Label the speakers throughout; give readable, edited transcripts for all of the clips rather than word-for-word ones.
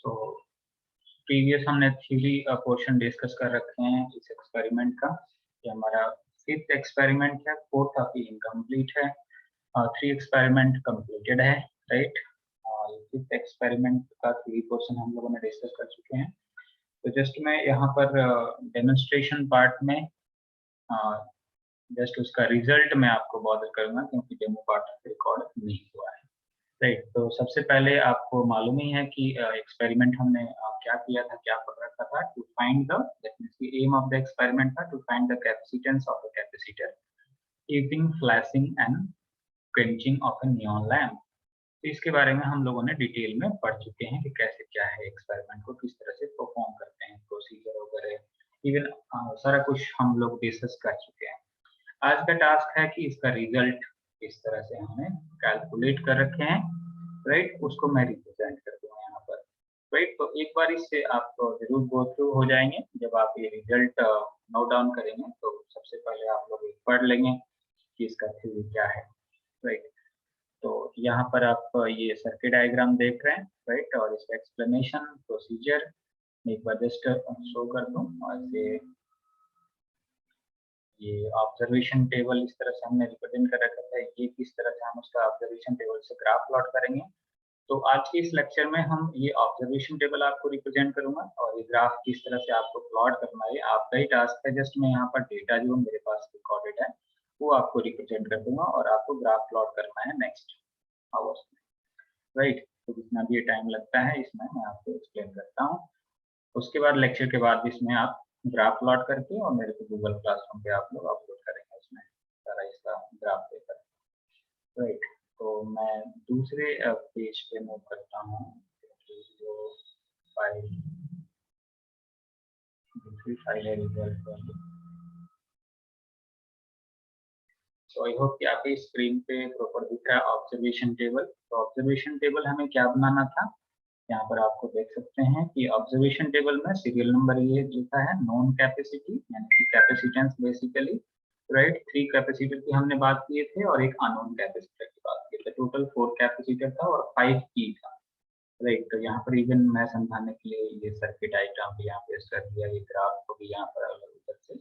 Speaker 1: तो प्रीवियस हमने theory portion discuss कर रखे हैं इस एक्सपेरिमेंट का। ये हमारा 5th एक्सपेरिमेंट है, 4th अभी इनकम्प्लीट है, 3 एक्सपेरिमेंट कंप्लीटेड है, राइट। 5th एक्सपेरिमेंट का थ्योरी पोर्शन हम लोगों ने डिस्कस कर चुके हैं। तो जस्ट मैं यहाँ पर डेमोन्स्ट्रेशन पार्ट में जस्ट उसका रिजल्ट मैं आपको बॉदर करूंगा क्योंकि डेमो पार्ट रिकॉर्ड नहीं हुआ है, राइट। तो सबसे पहले आपको मालूम ही है कि एक्सपेरिमेंट हमने क्या किया था, क्या पढ़ रखा था। To find the, that means the aim of the experiment था to find the capacitance of the capacitor using flashing and quenching of a neon lamp. तो इसके बारे में हम लोगों ने डिटेल में पढ़ चुके हैं कि कैसे क्या है एक्सपेरिमेंट को किस तरह से परफॉर्म करते हैं, प्रोसीजर वगैरह, इवन सारा कुछ हम लोग डिस्कस कर चुके हैं। आज का टास्क है कि इसका रिजल्ट इस तरह से हमने कैलकुलेट कर रखे हैं, राइट। उसको मैं रिप्रेजेंट कर दूंगा यहाँ पर, राइट। तो एक बार इससे आप जरूर गो थ्रू हो जाएंगे। जब आप ये रिजल्ट नोट डाउन करेंगे तो सबसे पहले आप लोग पढ़ लेंगे कि इसका थ्योरी क्या है, राइट। तो यहाँ पर आप ये सर्किट डायग्राम देख रहे हैं, राइट, और इसका एक्सप्लेनेशन प्रोसीजर एक बार जस्ट शो कर दूं। ऐसे ये ऑब्जर्वेशन टेबल इस तरह से हमने रिप्रेजेंट कर रखा था, ये किस तरह से हम उसका ऑब्जर्वेशन टेबल से ग्राफ प्लॉट करेंगे। तो आज के इस लेक्चर में हम ये ऑब्जर्वेशन टेबल आपको रिप्रेजेंट करूंगा और ये ग्राफ किस तरह से आपको प्लॉट करना है आपका ही टास्क है। जस्ट मैं यहाँ पर डेटा जो मेरे पास रिकॉर्डेड है वो आपको रिप्रेजेंट कर दूंगा और आपको ग्राफ प्लॉट करना है नेक्स्ट आवर्स में, राइट। तो जितना भी ये टाइम लगता है इसमें मैं आपको एक्सप्लेन करता हूँ। उसके बाद लेक्चर के बाद इसमें आप ग्राफ प्लॉट करके और मेरे को गूगल क्लासरूम पे आप लोग अपलोड करेंगे उसमें सारा इसका ग्राफ पेपर, राइट। तो मैं दूसरे पेज पे मूव करता हूँ। जो फाइल दूसरी फाइल है रिजल्ट वाली। तो आई होप कि आपकी स्क्रीन पे प्रॉपर दिख रहा है ऑब्जर्वेशन टेबल। तो ऑब्जर्वेशन टेबल हमें क्या बनाना था, यहाँ पर आपको देख सकते हैं कि ऑब्जर्वेशन टेबल में सीरियल नंबर ये लिखा है नॉन कैपेसिटी यानी कि कैपेसिटेंस बेसिकली, राइट। 3 कैपेसिटर की हमने बात किए थे और एक अननोन कैपेसिटर की बात की थी। टोटल 4 कैपेसिटर था और 5 की था, राइट। तो यहाँ पर इवन मैं समझाने के लिए ये सर्किट डायग्राम भी यहाँ पेस्ट कर दिया, ये ग्राफ को भी यहाँ पर अलग अलग से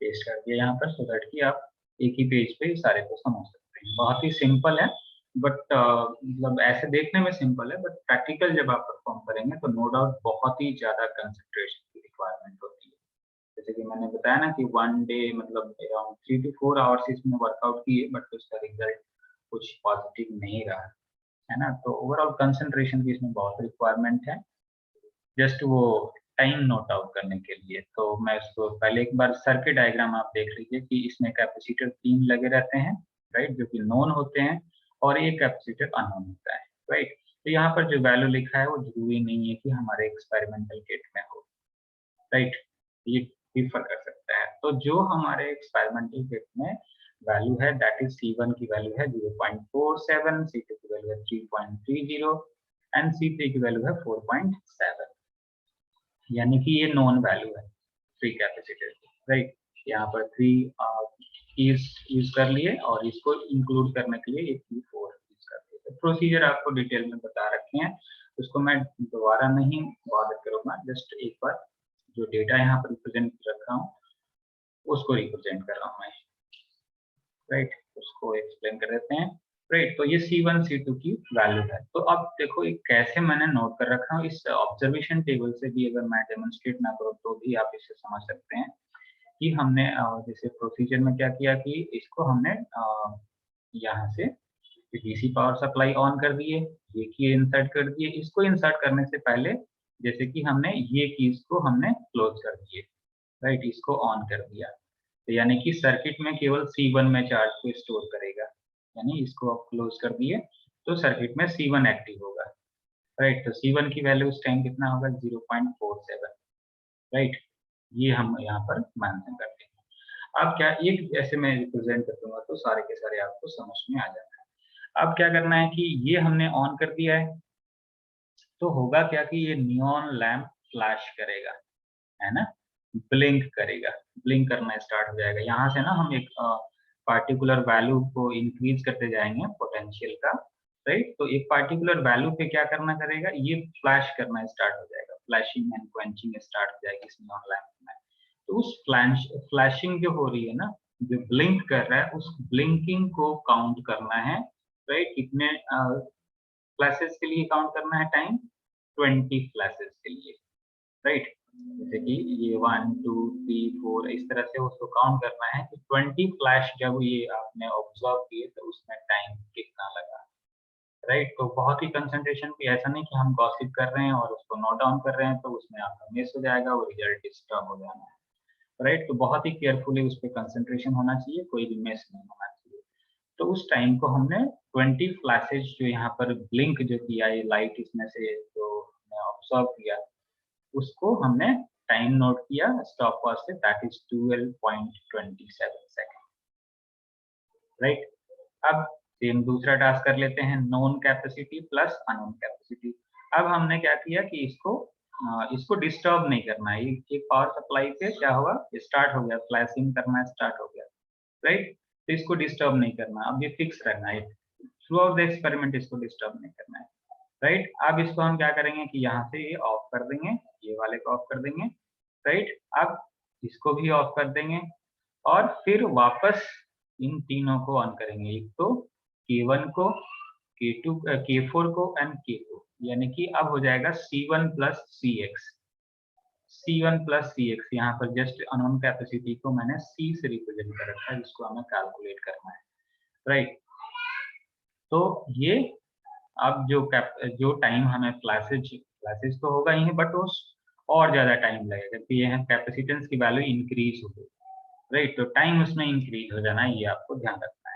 Speaker 1: पेस्ट कर दिया यहाँ पर, सो दैट कि आप एक ही पेज पे सारे को समझ सकते हैं। बहुत ही सिंपल है, बट मतलब ऐसे देखने में सिंपल है, बट प्रैक्टिकल जब आप परफॉर्म करेंगे तो नो डाउट बहुत ही ज्यादा कंसंट्रेशन की रिक्वायरमेंट होती है। जैसे कि मैंने बताया ना कि 1 डे मतलब अराउंड 3 to 4 आवर्स इसमें वर्कआउट किए, बट उसका रिजल्ट कुछ पॉजिटिव नहीं रहा, है ना। तो ओवरऑल कंसंट्रेशन की इसमें बहुत रिक्वायरमेंट है, जस्ट वो टाइम नोट आउट करने के लिए। तो मैं उसको पहले एक बार सर्किट डायग्राम आप देख लीजिए कि इसमें कैपेसिटर 3 लगे रहते हैं, राइट, जो कि नॉन होते हैं और एक कैपेसिटर अननोन होता है, राइट। तो यहाँ पर जो वैल्यू लिखा है वो जरूरी नहीं है कि हमारे एक्सपेरिमेंटल किट में हो, राइट, ये डिफर कर सकता है। तो जो हमारे एक्सपेरिमेंटल किट में वैल्यू है दैट इज C1 की वैल्यू है 0.47, C2 की वैल्यू है 3.30 एंड C3 की वैल्यू है 4.7, यानी कि ये नॉन वैल्यू है 3 कैपेसिटर की, राइट। यहाँ पर 3 कीज यूज कर लिए और इसको इंक्लूड करने के लिए ये P4 यूज कर लिए। तो प्रोसीजर आपको डिटेल में बता रखे हैं, उसको मैं दोबारा नहीं बॉदर करूंगा। जस्ट एक बार जो डेटा यहाँ पर रिप्रेजेंट रखा हूँ उसको रिप्रेजेंट कर रहा हूँ मैं, राइट। उसको एक्सप्लेन कर देते हैं, राइट। तो ये C1 C2 की वैल्यू है। तो अब देखो ये कैसे मैंने नोट कर रखा हूँ, इस ऑब्जर्वेशन टेबल से भी अगर मैं डेमोन्स्ट्रेट ना करूँ तो भी आप इसे समझ सकते हैं कि हमने जैसे प्रोसीजर में क्या किया कि इसको हमने यहाँ से डीसी पावर सप्लाई ऑन कर दिए, ये की इंसर्ट कर दिए। इसको इंसर्ट करने से पहले जैसे कि हमने ये कीज को हमने क्लोज कर दिए, राइट, इसको ऑन कर दिया। तो यानी कि सर्किट में केवल C1 में चार्ज को स्टोर करेगा, यानी इसको आप क्लोज कर दिए तो सर्किट में C1 एक्टिव होगा, राइट। तो C1 की वैल्यू उस टाइम कितना होगा 0.47, राइट। ये हम यहाँ पर मेंशन करते हैं। अब क्या एक ऐसे मैं रिप्रेजेंट कर दूंगा तो सारे के सारे आपको समझ में आ जाता है। अब क्या करना है कि ये हमने ऑन कर दिया है, तो होगा क्या कि ये नियॉन लैम्प फ्लैश करेगा, है ना, ब्लिंक करेगा, ब्लिंक करना स्टार्ट हो जाएगा। यहाँ से ना हम एक पार्टिकुलर वैल्यू को इंक्रीज करते जाएंगे पोटेंशियल का, राइट। तो एक पार्टिकुलर वैल्यू पे क्या करना करेगा, ये फ्लैश करना स्टार्ट हो जाएगा, फ्लैशिंग एंड क्वेंचिंग स्टार्ट हो जाएगी इसमें ऑनलाइन में। तो उस फ्लैशिंग जो हो रही है ना, जो ब्लिंक कर रहा है, उस ब्लिंकिंग को काउंट करना है, राइट। कितने फ्लैशेस के लिए काउंट करना है टाइम, 20 फ्लैशेस के लिए, राइट। जैसे कि ये 1 2 3 4 इस तरह से उसको काउंट करना है कि 20 फ्लैश जब ये आपने ऑब्जर्व किए तो उसमें टाइम कितना लगा, राइट। तो बहुत ही कंसंट्रेशन भी, ऐसा नहीं कि हम गॉसिप कर रहे हैं और उसको नोट डाउन कर रहे हैं तो उसमें आपका मिस हो जाएगा, वो रिजल्ट डिस्टर्ब हो जाना है, राइट। तो बहुत ही केयरफुली उस पर कंसंट्रेशन होना चाहिए, कोई भी मिस नहीं होना चाहिए। तो उस टाइम को हमने 20 फ्लैशेज जो यहाँ पर ब्लिंक जो किया, ये लाइट इसमें से जो ऑब्जर्व किया, उसको हमने टाइम नोट किया स्टॉप वॉच से, दैट इज 12.27 सेकंड, राइट। अब सेम दूसरा टास्क कर लेते हैं, known capacity plus unknown capacity. अब हमने क्या किया कि इसको डिस्टर्ब नहीं करना है, ये पावर सप्लाई पे क्या होगा, स्टार्ट हो गया, फ्लैशिंग करना स्टार्ट हो गया, राइट। तो इसको डिस्टर्ब नहीं करना, अब ये फिक्स रहना है थ्रू आउट द एक्सपेरिमेंट, इसको डिस्टर्ब नहीं करना है, राइट। अब इसको हम क्या करेंगे कि यहाँ से ये ऑफ कर देंगे, ये वाले को ऑफ कर देंगे, राइट। अब इसको भी ऑफ कर देंगे और फिर वापस इन तीनों को ऑन करेंगे, एक तो K1 को, K2 K4 को एंड K2, यानी कि अब हो जाएगा C1 plus CX, C1 plus CX। यहाँ पर जस्ट अननोन कैपेसिटी को मैंने C से रिप्रेजेंट कर रखा है, जिसको हमें कैलकुलेट करना है, राइट। तो ये अब जो टाइम हमें फ्लैशेज तो होगा ही, बट उस और ज्यादा टाइम लगेगा क्योंकि ये कैपेसिटेंस की वैल्यू इंक्रीज हो गई, राइट। तो टाइम उसमें इंक्रीज हो जाना है, ये आपको ध्यान रखना है।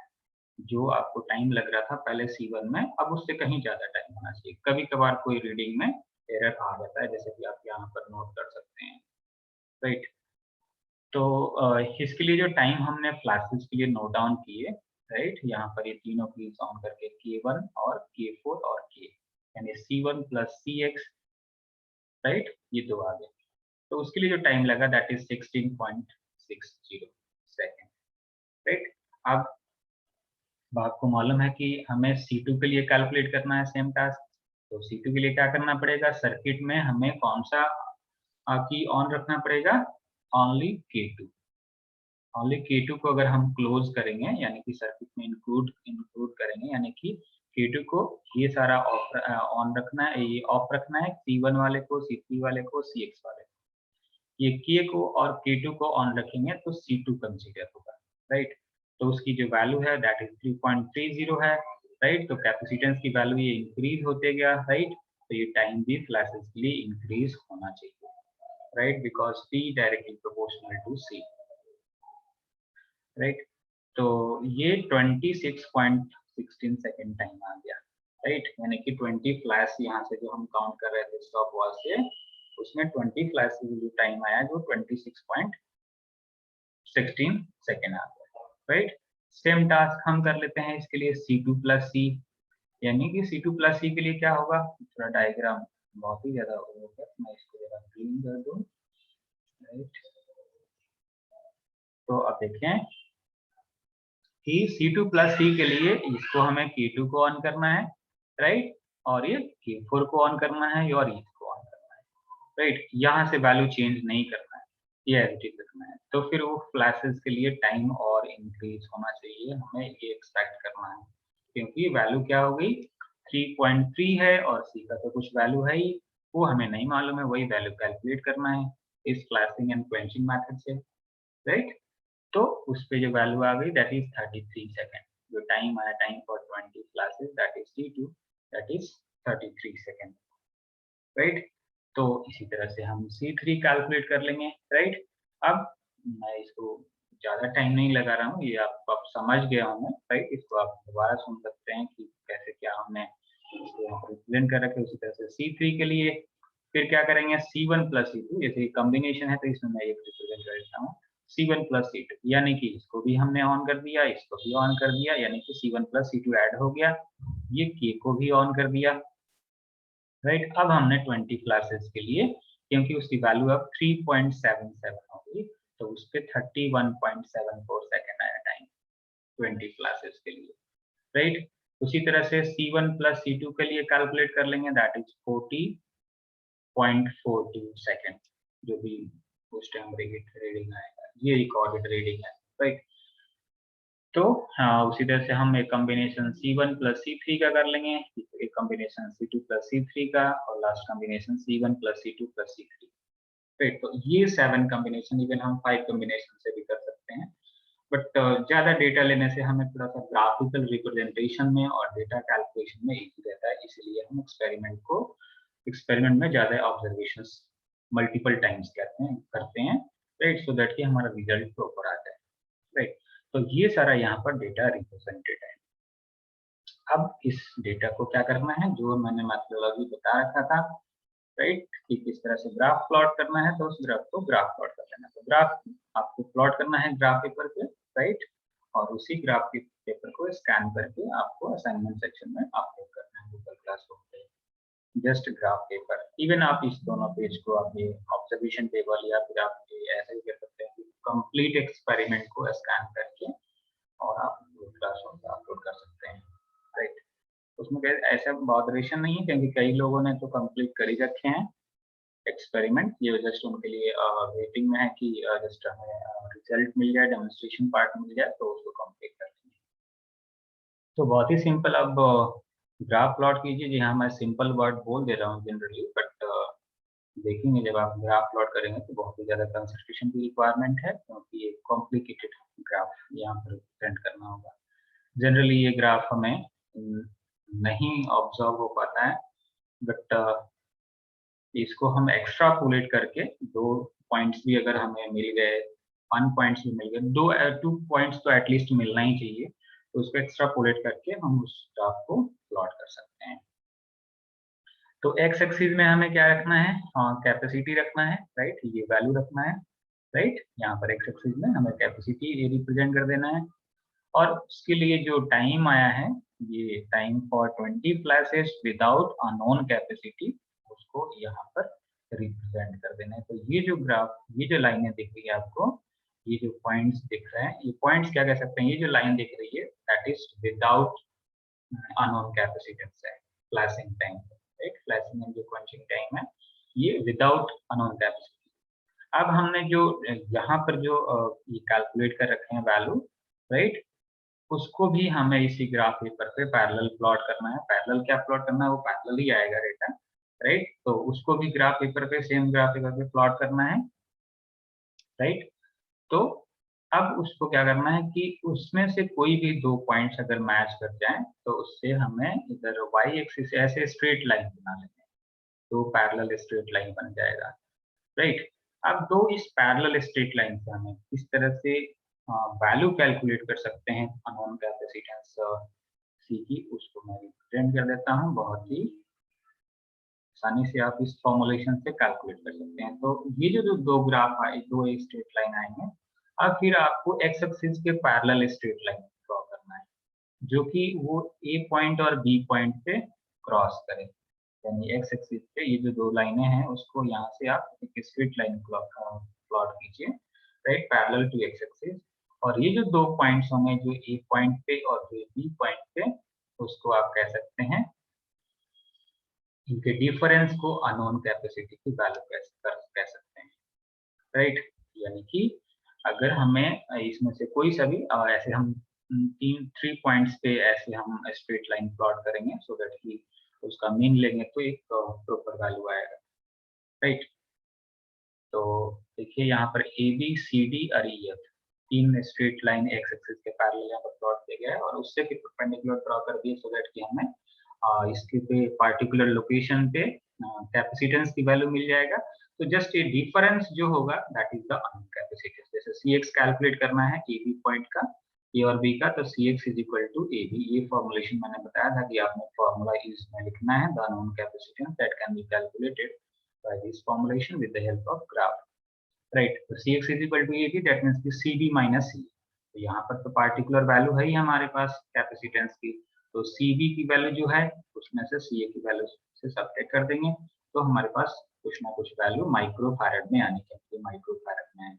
Speaker 1: जो आपको टाइम लग रहा था पहले C1 में, अब उससे कहीं ज्यादा टाइम होना चाहिए। कभी कभार कोई रीडिंग में एरर आ जाता है, जैसे कि आप यहाँ पर नोट कर सकते हैं, राइट। तो इसके लिए जो टाइम हमने फ्लैशेज के लिए नोट डाउन किए, राइट, यहाँ पर ये तीनों प्लीज ऑन करके K1 और K4 और K, यानी C1 प्लस CX, राइट, ये दो आ गए। तो उसके लिए जो टाइम लगा दैट इज 16.60 सेकेंड, राइट। अब आपको मालूम है कि हमें C2 के लिए कैलकुलेट करना है सेम टास्क। तो C2 के लिए क्या करना पड़ेगा, सर्किट में हमें कौन सा की ऑन रखना पड़ेगा, ओनली K2। ओनली K2 को अगर हम क्लोज करेंगे, यानी कि सर्किट में इंक्लूड करेंगे, यानी कि K2 को ये सारा ऑन रखना है, ये ऑफ रखना है, C1 वाले को, C3 वाले को, CX वाले को। ये K को और K2 को ऑन रखेंगे तो C2 कंसीडर होगा, राइट। तो उसकी जो वैल्यू है दैट इज 3.30 है, राइट। तो कैपेसिटेंस की वैल्यू ये इंक्रीज होते गया, राइट। तो ये टाइम भी फ्लैशेस के लिए इंक्रीज होना चाहिए, right, because P directly proportional to C, right. तो ये 26.16 सेकेंड टाइम आ गया, राइट। यानी कि 20 फ्लैश यहाँ से जो हम काउंट कर रहे थे स्टॉप वॉच से, उसमें 20 फ्लैश जो टाइम आया जो 26.16 सेकेंड आ गया, राइट। सेम टास्क हम कर लेते हैं इसके लिए C2 प्लस C, यानी कि C2 प्लस C के लिए क्या होगा, थोड़ा डायग्राम बहुत ही ज्यादा हो गया, मैं इसको जरा क्लीन कर दूं, राइट। तो अब देखें कि C2 प्लस C के लिए इसको हमें K2 को ऑन करना है, राइट, और ये K4 को ऑन करना है और इसको ऑन करना है, राइट। यहाँ से वैल्यू चेंज नहीं करना है, ये एज इट इज रखना है। तो फिर वो फ्लैशेस के लिए टाइम और इंक्रीज होना चाहिए, हमें ये एक्सपेक्ट करना है, क्योंकि वैल्यू क्या हो गई 3.3 है और C का तो कुछ वैल्यू है ही, वो हमें नहीं मालूम है, वही वैल्यू कैलकुलेट करना है इस फ्लैशिंग एंड क्वेंचिंग मेथड से, राइट। तो उस पे जो वैल्यू आ गई दैट इज 33 सेकेंड, जो टाइम आया time for 20 classes that is T2, that is 33 second, right. तो इसी तरह से हम C3 कैलकुलेट कर लेंगे, राइट। अब मैं इसको ज्यादा टाइम नहीं लगा रहा हूँ, ये आप समझ गए होंगे, राइट। इसको आप दोबारा सुन सकते हैं कि कैसे क्या हमने इसको यहाँ पर रिप्रेजेंट कर रखे। उसी तरह से C3 के लिए फिर क्या करेंगे, C1 प्लस C2, जैसे कॉम्बिनेशन है तो इसमें मैं एक रिप्रेजेंट कर देता हूँ, C1 प्लस C2, यानी कि इसको भी हमने ऑन कर दिया, इसको भी ऑन कर दिया, यानी कि C1 प्लस C2 ऐड हो गया, ये K को भी ऑन कर दिया, राइट। अब हमने 20 क्लासेस के लिए, क्योंकि उसकी वैल्यू अब 3.77 हो गई, तो उस पे 31.74 सेकेंड आया टाइम 20 क्लासेस के लिए, राइट। उसी तरह से C1 प्लस C2 के लिए कैलकुलेट कर लेंगे, दैट इज 40.42 सेकेंड, जो भी उस टाइम रीडिंग आएगा, ये रिकॉर्डेड रीडिंग है, राइट। तो उसी तरह से हम एक कॉम्बिनेशन C1 प्लस C3 का कर लेंगे, एक कॉम्बिनेशन C2 प्लस C3 का, और last combination C1 plus C2 plus C3, right. तो ये 7 कॉम्बिनेशन, इवन हम 5 कॉम्बिनेशन से भी कर सकते हैं, बट ज़्यादा डेटा लेने से हमें थोड़ा सा ग्राफिकल रिप्रेजेंटेशन में और डेटा कैलकुलेशन में इजी रहता है, इसलिए हम एक्सपेरिमेंट में ज़्यादा ऑब्जर्वेशंस मल्टीपल टाइम्स करते हैं, राइट, सो दैट कि हमारा रिजल्ट प्रॉपर आ जाए, राइट। तो ये सारा यहाँ पर डेटा रिप्रेजेंटेड है। अब इस डेटा को क्या करना है, जो मैंने मेथोडोलॉजी बता रखा था, राइट, कि किस तरह से ग्राफ प्लॉट करना है, तो उस ग्राफ को ग्राफ प्लॉट कर लेना। तो ग्राफ आपको प्लॉट करना है ग्राफ पेपर पे, राइट, और उसी ग्राफ के पेपर को स्कैन करके आपको असाइनमेंट सेक्शन में अपलोड करना है गूगल क्लासरूम पे, जस्ट ग्राफ पेपर। इवन आप इस दोनों पेज को आपके ऑब्जर्वेशन टेबल या फिर आप ऐसे ही कर सकते हैं कि कंप्लीट एक्सपेरिमेंट को स्कैन करके और आप गूगल क्लासरूम पे अपलोड कर सकते हैं, राइट। उसमें ऐसा बॉदरेशन नहीं है, क्योंकि कई लोगों ने तो कंप्लीट कर ही रखे हैं एक्सपेरिमेंट, ये जस्ट उनके लिए वेटिंग में है कि जस्ट हमें रिजल्ट मिल जाए, डेमोन्स्ट्रेशन पार्ट मिल जाए तो उसको कंप्लीट कर लेंगे। तो बहुत ही सिंपल, अब ग्राफ प्लॉट कीजिए। जी हाँ, मैं सिंपल वर्ड बोल दे रहा हूँ जनरली, बट देखेंगे जब आप ग्राफ प्लॉट करेंगे तो बहुत ही ज़्यादा कंसंट्रेशन की रिक्वायरमेंट है, क्योंकि ये कॉम्प्लिकेटेड ग्राफ यहाँ पर प्रेजेंट करना होगा। जनरली ये ग्राफ हमें नहीं ऑब्जर्व हो पाता है, बट इसको हम एक्स्ट्रापोलेट करके 2 पॉइंट्स भी अगर हमें मिल गए, 1 पॉइंट्स भी मिल गए, 2 पॉइंट्स तो एटलीस्ट मिलना ही चाहिए, तो उसको एक्स्ट्रापोलेट करके हम उस ग्राफ को प्लॉट कर सकते हैं। तो एक्स एक्सिस में हमें क्या रखना है, कैपेसिटी रखना है, राइट, ये वैल्यू रखना है, राइट। यहाँ पर एक्स एक्सिस में हमें कैपेसिटी रिप्रेजेंट कर देना है, और उसके लिए जो टाइम आया है, ये time for 20 flashes without unknown capacity, उसको यहाँ पर रिप्रेजेंट कर देना है। तो ये जो ग्राफ, ये जो लाइनें दिख रही है आपको, ये जो पॉइंट्स दिख रहे हैं, ये पॉइंट्स क्या कह सकते हैं, ये जो लाइन दिख रही है that is without unknown capacitance है, flashing time, right, flashing and जो क्वंचिंग टाइम है, ये विदाउट अननोन कैपेसिटी। अब हमने जो यहाँ पर जो ये कैलकुलेट कर रखे हैं वैल्यू, राइट, उसको भी हमें इसी ग्राफ पेपर पे पैरेलल प्लॉट करना है। पैरेलल क्या प्लॉट करना है, वो पैरेलल ही आएगा डेटा, राइट। तो उसको भी ग्राफ पेपर पे, सेम ग्राफ पेपर पे प्लॉट करना है, राइट। तो अब उसको क्या करना है कि उसमें से कोई भी 2 पॉइंट्स अगर मैच कर जाएं, तो उससे हमें इधर वाई एक्सिस ऐसे स्ट्रेट लाइन बना लेंगे, तो पैरेलल स्ट्रेट लाइन बन जाएगा, राइट। अब दो इस पैरेलल स्ट्रेट लाइन से हमें इस तरह से वैल्यू कैलकुलेट कर सकते हैं अननोन कैपेसिटेंस सी की, उसको मैं रिप्रेजेंट कर देता हूँ। बहुत ही आसानी से आप इस फॉर्मुलेशन से कैलकुलेट कर सकते हैं। तो ये जो दो ग्राफ आए, दो स्ट्रेट लाइन आएंगे, अब फिर आपको एक्स एक्सिस के पैरेलल स्ट्रेट लाइन ड्रॉ करना है, जो कि वो ए पॉइंट और बी पॉइंट पे क्रॉस करे। यानी एक्स एक्सिस पे ये जो 2 लाइनें हैं, उसको यहाँ से आप एक स्ट्रेट लाइन प्लॉट कीजिए, right, parallel to x axis. और ये जो 2 पॉइंट्स होंगे, जो ए पॉइंट पे और जो बी पॉइंट पे, उसको आप कह सकते हैं, इनके डिफरेंस को अननोन कैपेसिटी की वैल्यू कह सकते हैं, राइट। यानी कि अगर हमें इसमें से कोई सा भी ऐसे हम 3 पॉइंट्स पे ऐसे हम स्ट्रेट लाइन प्लॉट करेंगे, सो दैट कि उसका मीन लेंगे तो एक प्रॉपर वैल्यू आएगा, राइट। तो देखिए यहाँ पर ए बी सी डी और E F 3 straight line x axis के पैरेलल यहाँ पर प्लॉट किया गया है, और उससे फिर परपेंडिकुलर ड्रॉ कर दिए, सो दैट कि हमें इसके पे पार्टिकुलर लोकेशन पे कैपेसिटेंस की वैल्यू मिल जाएगा। तो जस्ट ये डिफरेंस जो होगा that is the unknown capacitance. जैसे सी एक्स कैलकुलेट करना है ए बी पॉइंट का, ए और बी का, तो C X is equal to A B. ये फॉर्मुलेशन मैंने बताया था कि आपने फॉर्मूला इसमें लिखना है, the unknown capacitance that can be calculated by this formulation with the help of graph, right। तो Cx is equal to AB, that means कि CD minus C। तो यहाँ पर तो पार्टिकुलर वैल्यू है ही हमारे पास कैपेसिटेंस की, तो CB की वैल्यू जो है उसमें से CA की वैल्यू से सब्ट्रैक्ट कर देंगे, तो हमारे पास कुछ ना कुछ वैल्यू माइक्रो फैरड में आनी चाहिए, माइक्रो फैरड में है,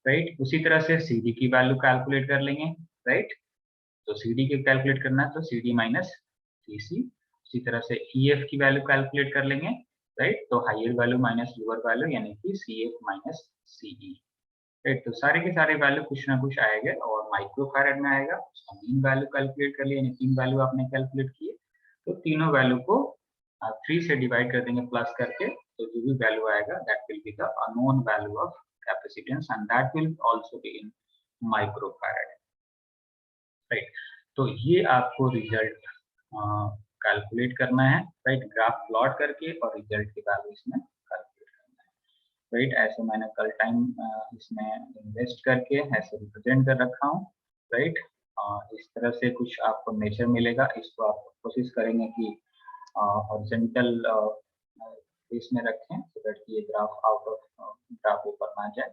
Speaker 1: राइट। उसी तरह से CD की वैल्यू कैलकुलेट कर लेंगे, राइट। तो सी डी के कैलकुलेट करना है तो सी डी माइनस सी सी। उसी तरह से ई एफ की वैल्यू कैलकुलेट कर लेंगे, राइट। तो higher value minus lower value यानी कि सी एफ माइनस सी ई, राइट। तो सारे के सारे वैल्यू कुछ ना कुछ आएगा और माइक्रो फैरड में आएगा। उसका मीन वैल्यू कैलकुलेट कर लिया, यानी 3 वैल्यू आपने कैलकुलेट किए, तो तीनों वैल्यू को 3 से डिवाइड कर देंगे प्लस करके, तो जो भी वैल्यू आएगा that will be the unknown value of capacitance and that will also be in micro farad, right. तो ये आपको रिजल्ट कैलकुलेट करना है, राइट। ग्राफ प्लॉट करके और रिजल्ट की वैल्यू इसमें कैलकुलेट करना है, राइट। ऐसे मैंने कल टाइम इसमें इन्वेस्ट करके ऐसे रिप्रेजेंट कर रखा हूँ, राइट। इस तरह से कुछ आपको नेचर मिलेगा। इसको आप कोशिश करेंगे कि हॉरिजॉन्टल बेस में रखें सो दैट ये ग्राफ आउट ऑफ ग्राफ ऊपर ना जाए,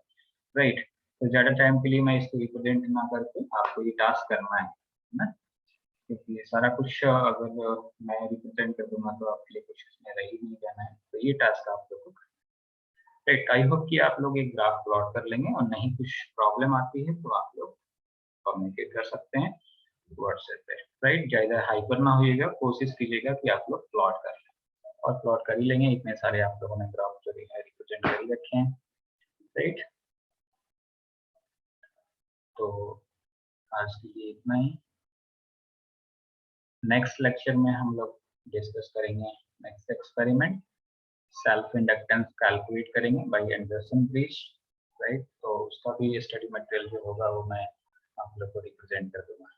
Speaker 1: राइट। तो ज़्यादा टाइम के लिए मैं इसको रिप्रेजेंट ना करके आपको ये टास्क करना है ना, क्योंकि ये सारा कुछ अगर मैं रिप्रेजेंट कर दूंगा तो आपके लिए कुछ इसमें रह ही नहीं जाना है। तो ये टास्क आप लोगों को, राइट। आई होप कि आप लोग एक ग्राफ प्लॉट कर लेंगे और नहीं कुछ प्रॉब्लम आती है तो आप लोग कम्युनिकेट कर सकते हैं व्हाट्सएप पे, राइट। ज़्यादा हाइपर ना होइएगा, कोशिश कीजिएगा कि आप लोग प्लॉट कर लें और प्लॉट कर ही लेंगे। इतने सारे आप लोगों ने ग्राफ जो है रिप्रेजेंट कर ही रखे हैं, राइट। तो आज के लिए इतना ही। नेक्स्ट लेक्चर में हम लोग डिस्कस करेंगे next experiment, self inductance calculate करेंगे बाय एंडरसन ब्रिज, राइट। तो उसका भी स्टडी मटेरियल जो होगा वो मैं आप लोग को रिप्रेजेंट कर दूंगा।